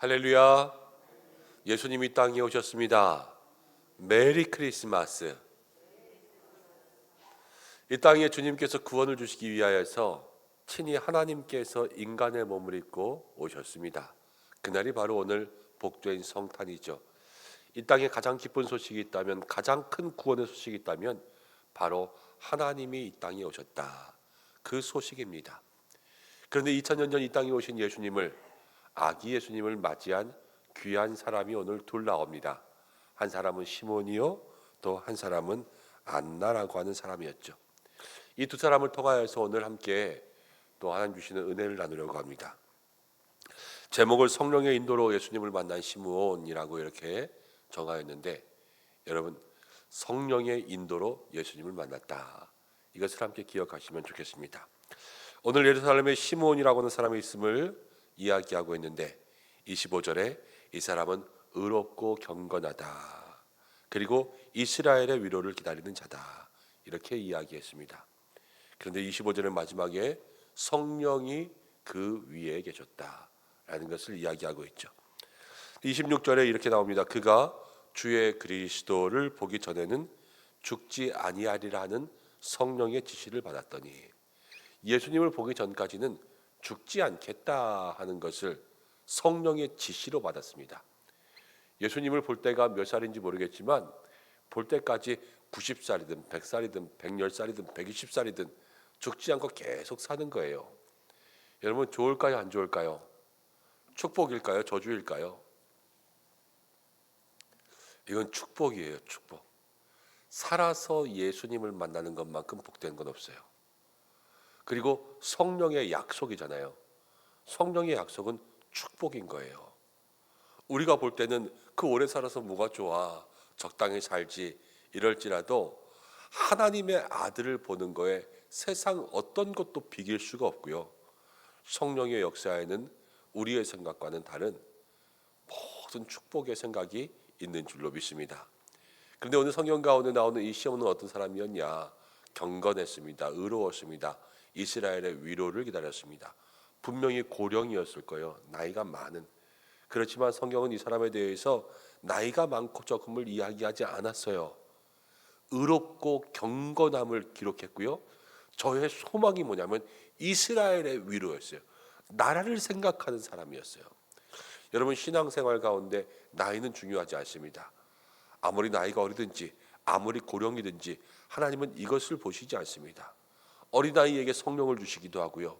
할렐루야. 예수님이 땅에 오셨습니다. 메리 크리스마스. 이 땅에 주님께서 구원을 주시기 위하여서 친히 하나님께서 인간의 몸을 입고 오셨습니다. 그날이 바로 오늘 복된 성탄이죠. 이 땅에 가장 기쁜 소식이 있다면, 가장 큰 구원의 소식이 있다면 바로 하나님이 이 땅에 오셨다, 그 소식입니다. 그런데 2000년 전 이 땅에 오신 예수님을, 아기 예수님을 맞이한 귀한 사람이 오늘 둘 나옵니다. 한 사람은 시몬이요, 또 한 사람은 안나라고 하는 사람이었죠. 이 두 사람을 통하여서 오늘 함께 또 하나님 주시는 은혜를 나누려고 합니다. 제목을 성령의 인도로 예수님을 만난 시므온이라고 이렇게 정하였는데, 여러분, 성령의 인도로 예수님을 만났다, 이것을 함께 기억하시면 좋겠습니다. 오늘 예루살렘에 시므온이라고 하는 사람이 있음을 이야기하고 있는데, 25절에 이 사람은 의롭고 경건하다, 그리고 이스라엘의 위로를 기다리는 자다, 이렇게 이야기했습니다. 그런데 25절의 마지막에 성령이 그 위에 계셨다라는 것을 이야기하고 있죠. 26절에 이렇게 나옵니다. 그가 주의 그리스도를 보기 전에는 죽지 아니하리라 하는 성령의 지시를 받았더니, 예수님을 보기 전까지는 죽지 않겠다 하는 것을 성령의 지시로 받았습니다. 예수님을 볼 때가 몇 살인지 모르겠지만 볼 때까지 90살이든 100살이든 110살이든 120살이든 죽지 않고 계속 사는 거예요. 여러분, 좋을까요, 안 좋을까요? 축복일까요, 저주일까요? 이건 축복이에요. 축복. 살아서 예수님을 만나는 것만큼 복된 건 없어요. 그리고 성령의 약속이잖아요. 성령의 약속은 축복인 거예요. 우리가 볼 때는 그 오래 살아서 뭐가 좋아, 적당히 살지, 이럴지라도 하나님의 아들을 보는 거에 세상 어떤 것도 비길 수가 없고요. 성령의 역사에는 우리의 생각과는 다른 모든 축복의 생각이 있는 줄로 믿습니다. 그런데 오늘 성경 가운데 나오는 이 시몬은 어떤 사람이었냐? 경건했습니다. 의로웠습니다. 이스라엘의 위로를 기다렸습니다. 분명히 고령이었을 거예요. 나이가 많은. 그렇지만 성경은 이 사람에 대해서 나이가 많고 적음을 이야기하지 않았어요. 의롭고 경건함을 기록했고요. 저의 소망이 뭐냐면 이스라엘의 위로였어요. 나라를 생각하는 사람이었어요. 여러분, 신앙생활 가운데 나이는 중요하지 않습니다. 아무리 나이가 어리든지 아무리 고령이든지 하나님은 이것을 보시지 않습니다. 어린아이에게 성령을 주시기도 하고요,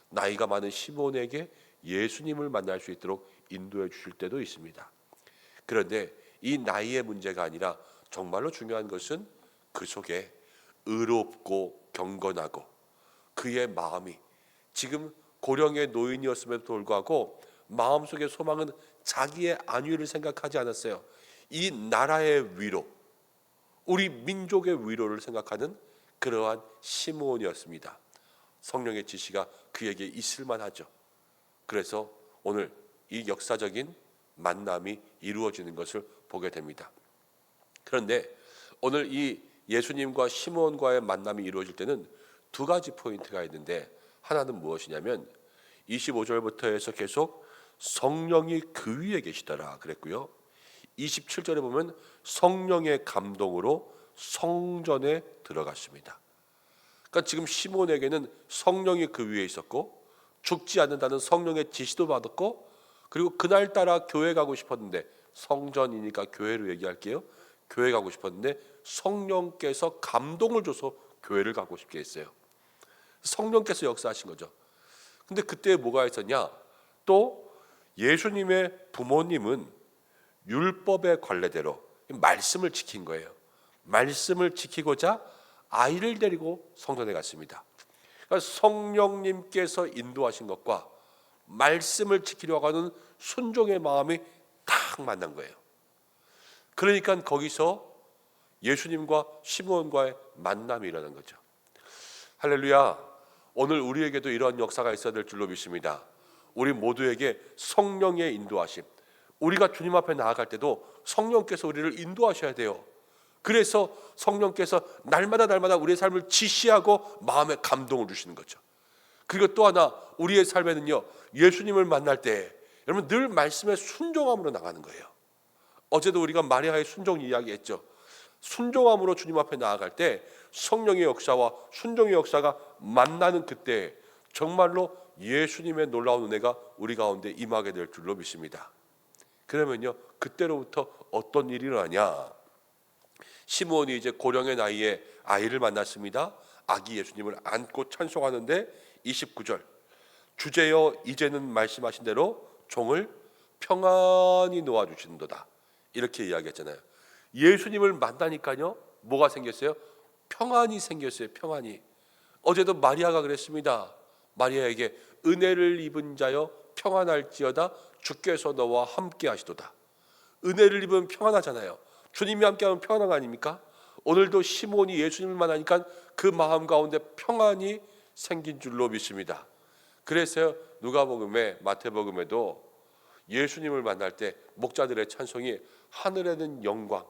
나이가 많은 시몬에게 예수님을 만날 수 있도록 인도해 주실 때도 있습니다. 그런데 이 나이의 문제가 아니라 정말로 중요한 것은 그 속에 의롭고 경건하고, 그의 마음이 지금 고령의 노인이었음에도 불구하고 마음속의 소망은 자기의 안위를 생각하지 않았어요. 이 나라의 위로, 우리 민족의 위로를 생각하는 그러한 시므온이었습니다. 성령의 지시가 그에게 있을 만하죠. 그래서 오늘 이 역사적인 만남이 이루어지는 것을 보게 됩니다. 그런데 오늘 이 예수님과 시므온과의 만남이 이루어질 때는 두 가지 포인트가 있는데, 하나는 무엇이냐면 25절부터 해서 계속 성령이 그 위에 계시더라 그랬고요, 27절에 보면 성령의 감동으로 성전에 들어갔습니다. 그러니까 지금 시몬에게는 성령이 그 위에 있었고, 죽지 않는다는 성령의 지시도 받았고, 그리고 그날따라 교회 가고 싶었는데, 성전이니까 교회로 얘기할게요. 교회 가고 싶었는데 성령께서 감동을 줘서 교회를 가고 싶게 했어요. 성령께서 역사하신 거죠. 근데 그때 뭐가 있었냐? 또 예수님의 부모님은 율법의 관례대로 말씀을 지킨 거예요. 말씀을 지키고자 아이를 데리고 성전에 갔습니다. 그러니까 성령님께서 인도하신 것과 말씀을 지키려고 하는 순종의 마음이 딱 만난 거예요. 그러니까 거기서 예수님과 시므온과의 만남이 일어난 거죠. 할렐루야. 오늘 우리에게도 이러한 역사가 있어야 될 줄로 믿습니다. 우리 모두에게 성령의 인도하심, 우리가 주님 앞에 나아갈 때도 성령께서 우리를 인도하셔야 돼요. 그래서 성령께서 날마다 우리의 삶을 지시하고 마음에 감동을 주시는 거죠. 그리고 또 하나, 우리의 삶에는요, 예수님을 만날 때 여러분 늘 말씀에 순종함으로 나가는 거예요. 어제도 우리가 마리아의 순종 이야기했죠. 순종함으로 주님 앞에 나아갈 때 성령의 역사와 순종의 역사가 만나는 그때 정말로 예수님의 놀라운 은혜가 우리 가운데 임하게 될 줄로 믿습니다. 그러면요, 그때로부터 어떤 일이 일어나냐? 시므온이 이제 고령의 나이에 아이를 만났습니다. 아기 예수님을 안고 찬송하는데 29절 주제여 이제는 말씀하신 대로 종을 평안히 놓아주시는도다, 이렇게 이야기했잖아요. 예수님을 만나니까요 뭐가 생겼어요? 평안이 생겼어요. 평안이. 어제도 마리아가 그랬습니다. 마리아에게 은혜를 입은 자여 평안할지어다 주께서 너와 함께 하시도다. 은혜를 입으면 평안하잖아요. 주님이 함께하면 평안한 거 아닙니까? 오늘도 시몬이 예수님을 만나니까 그 마음 가운데 평안이 생긴 줄로 믿습니다. 그래서 누가복음에 마태복음에도 예수님을 만날 때 목자들의 찬송이 하늘에는 영광,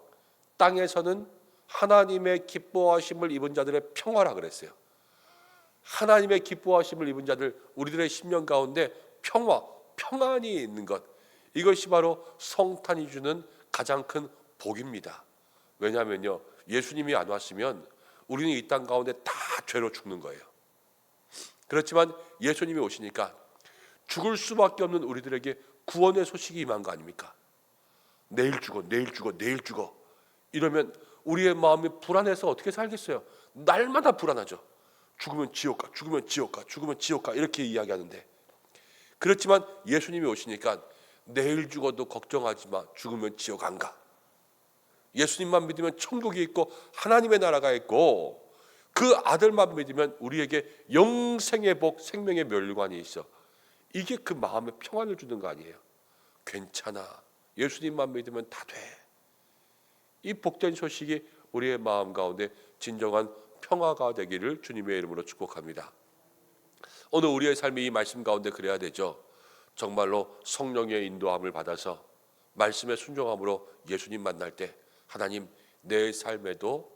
땅에서는 하나님의 기뻐하심을 입은 자들의 평화라 그랬어요. 하나님의 기뻐하심을 입은 자들, 우리들의 심령 가운데 평화, 평안이 있는 것, 이것이 바로 성탄이 주는 가장 큰 복입니다. 왜냐하면요, 예수님이 안 왔으면 우리는 이 땅 가운데 다 죄로 죽는 거예요. 그렇지만 예수님이 오시니까 죽을 수밖에 없는 우리들에게 구원의 소식이 임한 거 아닙니까? 내일 죽어, 내일 죽어, 내일 죽어, 이러면 우리의 마음이 불안해서 어떻게 살겠어요? 날마다 불안하죠. 죽으면 지옥 가, 죽으면 지옥 가, 죽으면 지옥 가, 이렇게 이야기하는데, 그렇지만 예수님이 오시니까 내일 죽어도 걱정하지 마, 죽으면 지옥 안 가. 예수님만 믿으면 천국이 있고 하나님의 나라가 있고, 그 아들만 믿으면 우리에게 영생의 복, 생명의 멸관이 있어. 이게 그 마음의 평안을 주는 거 아니에요? 괜찮아, 예수님만 믿으면 다 돼. 이 복된 소식이 우리의 마음 가운데 진정한 평화가 되기를 주님의 이름으로 축복합니다. 오늘 우리의 삶이 이 말씀 가운데 그래야 되죠. 정말로 성령의 인도함을 받아서 말씀에 순종함으로 예수님 만날 때, 하나님, 내 삶에도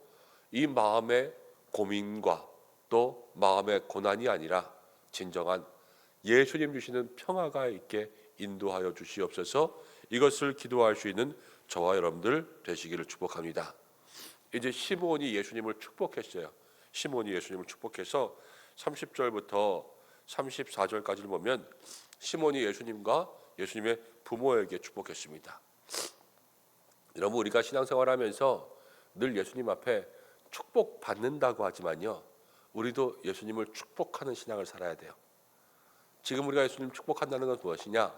이 마음의 고민과 또 마음의 고난이 아니라 진정한 예수님 주시는 평화가 있게 인도하여 주시옵소서. 이것을 기도할 수 있는 저와 여러분들 되시기를 축복합니다. 이제 시므온이 예수님을 축복했어요. 시므온이 예수님을 축복해서 30절부터 34절까지를 보면 시몬이 예수님과 예수님의 부모에게 축복했습니다. 여러분, 우리가 신앙생활하면서 늘 예수님 앞에 축복받는다고 하지만요, 우리도 예수님을 축복하는 신앙을 살아야 돼요. 지금 우리가 예수님 축복한다는 건 무엇이냐?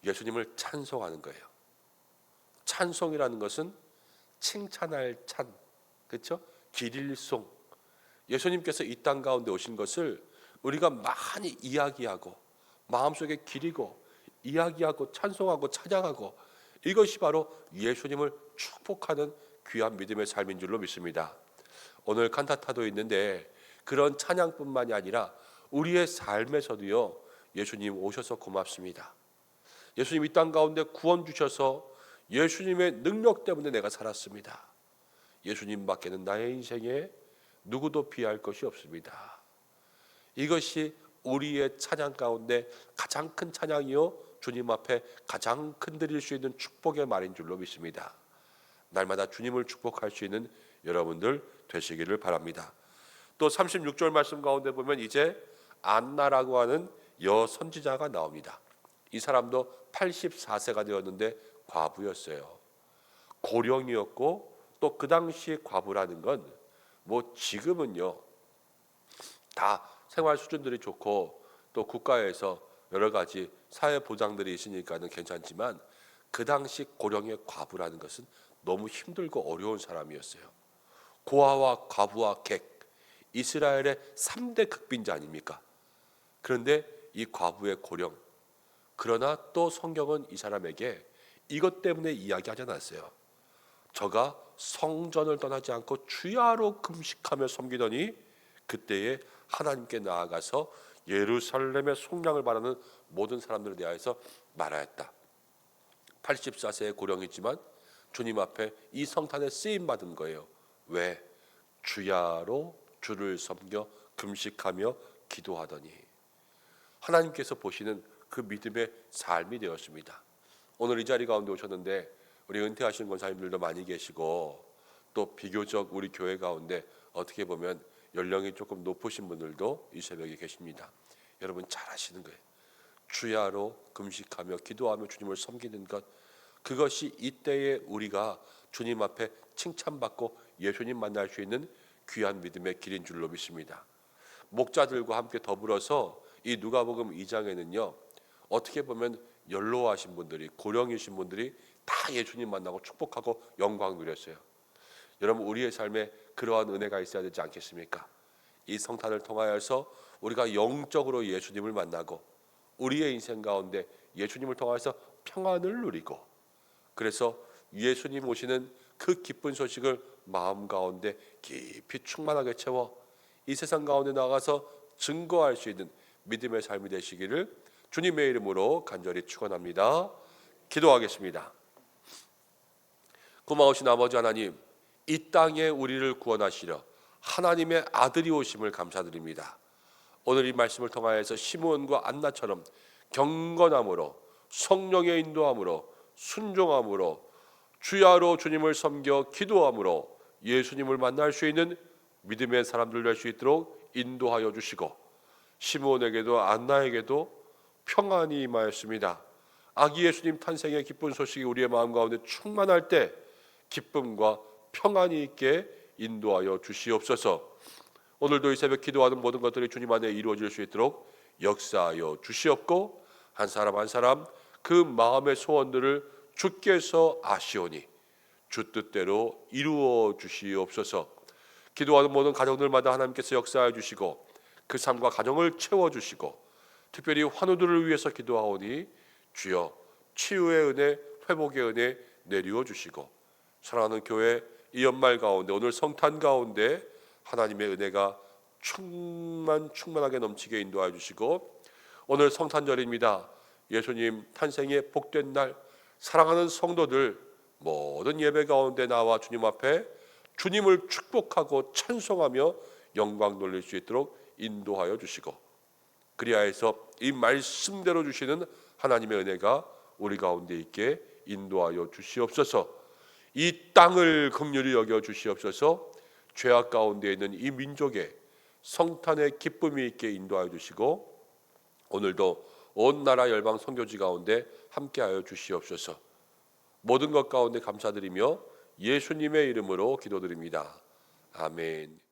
예수님을 찬송하는 거예요. 찬송이라는 것은 칭찬할 찬, 그렇죠? 기릴송. 예수님께서 이 땅 가운데 오신 것을 우리가 많이 이야기하고 마음속에 기리고 이야기하고 찬송하고 찬양하고, 이것이 바로 예수님을 축복하는 귀한 믿음의 삶인 줄로 믿습니다. 오늘 칸타타도 있는데 그런 찬양뿐만이 아니라 우리의 삶에서도요, 예수님 오셔서 고맙습니다. 예수님 이 땅 가운데 구원 주셔서 예수님의 능력 때문에 내가 살았습니다. 예수님 밖에는 나의 인생에 누구도 비할 것이 없습니다. 이것이 우리의 찬양 가운데 가장 큰 찬양이요, 주님 앞에 가장 큰 드릴 수 있는 축복의 말인 줄로 믿습니다. 날마다 주님을 축복할 수 있는 여러분들 되시기를 바랍니다. 또 36절 말씀 가운데 보면 이제 안나라고 하는 여선지자가 나옵니다. 이 사람도 84세가 되었는데 과부였어요. 고령이었고 또 그 당시 과부라는 건 뭐 지금은요 다 생활 수준들이 좋고 또 국가에서 여러 가지 사회 보장들이 있으니까는 괜찮지만, 그 당시 고령의 과부라는 것은 너무 힘들고 어려운 사람이었어요. 고아와 과부와 객, 이스라엘의 3대 극빈자 아닙니까? 그런데 이 과부의 고령, 그러나 또 성경은 이 사람에게 이것 때문에 이야기하지 않았어요. 저가 성전을 떠나지 않고 주야로 금식하며 섬기더니 그때에 하나님께 나아가서 예루살렘의 속량을 바라는 모든 사람들에 대하여서 말하였다. 84세의 고령이지만 주님 앞에 이 성탄에 쓰임받은 거예요. 왜? 주야로 주를 섬겨 금식하며 기도하더니. 하나님께서 보시는 그 믿음의 삶이 되었습니다. 오늘 이 자리 가운데 오셨는데 우리 은퇴하신 권사님들도 많이 계시고 또 비교적 우리 교회 가운데 어떻게 보면 연령이 조금 높으신 분들도 이 새벽에 계십니다. 여러분 잘 아시는 거예요. 주야로 금식하며 기도하며 주님을 섬기는 것, 그것이 이때에 우리가 주님 앞에 칭찬받고 예수님 만날 수 있는 귀한 믿음의 길인 줄로 믿습니다. 목자들과 함께 더불어서 이 누가복음 2장에는요 어떻게 보면 연로하신 분들이, 고령이신 분들이 다 예수님 만나고 축복하고 영광 누렸어요. 여러분 우리의 삶에 그러한 은혜가 있어야 되지 않겠습니까? 이 성탄을 통하여서 우리가 영적으로 예수님을 만나고 우리의 인생 가운데 예수님을 통해서 평안을 누리고, 그래서 예수님 오시는 그 기쁜 소식을 마음 가운데 깊이 충만하게 채워 이 세상 가운데 나가서 증거할 수 있는 믿음의 삶이 되시기를 주님의 이름으로 간절히 축원합니다. 기도하겠습니다. 고마우신 아버지 하나님, 이 땅에 우리를 구원하시려 하나님의 아들이 오심을 감사드립니다. 오늘 이 말씀을 통하여서 시므온과 안나처럼 경건함으로, 성령의 인도함으로, 순종함으로, 주야로 주님을 섬겨 기도함으로 예수님을 만날 수 있는 믿음의 사람들 될 수 있도록 인도하여 주시고, 시므온에게도 안나에게도 평안이 임하였습니다. 아기 예수님 탄생의 기쁜 소식이 우리의 마음 가운데 충만할 때 기쁨과 평안이 있게 인도하여 주시옵소서. 오늘도 이 새벽 기도하는 모든 것들이 주님 안에 이루어질 수 있도록 역사하여 주시옵고, 한 사람 한 사람 그 마음의 소원들을 주께서 아시오니 주 뜻대로 이루어 주시옵소서. 기도하는 모든 가정들마다 하나님께서 역사해 주시고 그 삶과 가정을 채워주시고, 특별히 환우들을 위해서 기도하오니 주여 치유의 은혜, 회복의 은혜 내리워 주시고, 사랑하는 교회 이 연말 가운데 오늘 성탄 가운데 하나님의 은혜가 충만하게 넘치게 인도하여 주시고, 오늘 성탄절입니다. 예수님 탄생의 복된 날, 사랑하는 성도들 모든 예배 가운데 나와 주님 앞에 주님을 축복하고 찬송하며 영광 돌릴 수 있도록 인도하여 주시고, 그리하여서 이 말씀대로 주시는 하나님의 은혜가 우리 가운데 있게 인도하여 주시옵소서. 이 땅을 긍휼히 여겨 주시옵소서. 죄악 가운데 있는 이 민족에 성탄의 기쁨이 있게 인도하여 주시고, 오늘도 온 나라 열방 선교지 가운데 함께하여 주시옵소서. 모든 것 가운데 감사드리며 예수님의 이름으로 기도드립니다. 아멘.